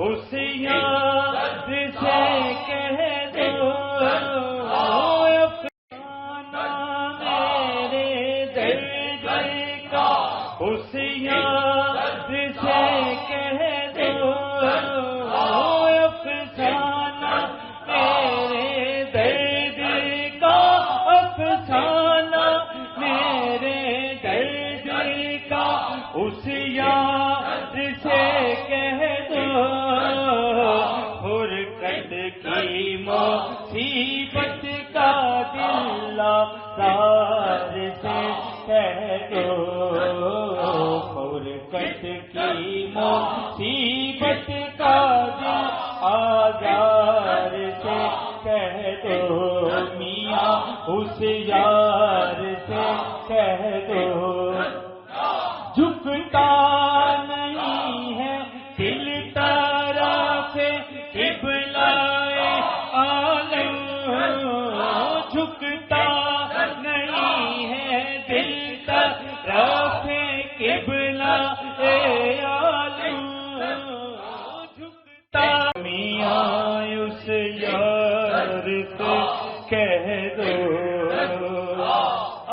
اس یاد سے کہہ دو افسانہ میرے درد کا، اس یاد سے کہہ دو افسانہ میرے درد کا، افسانہ میرے درد کا، اس یاد سے کہہ دو فرقت کی مصیبت کا دل آزار سے کہہ دو، فرقت کی مصیبت کا دل آزار سے کہہ دو، میاں اس یار سے کہہ دو جھکتا نہیں ہے دل طرف قبلہ عالم، جھکتا نہیں ہے دل طرف قبلہ عالم، جھکتا میاں اس یار سے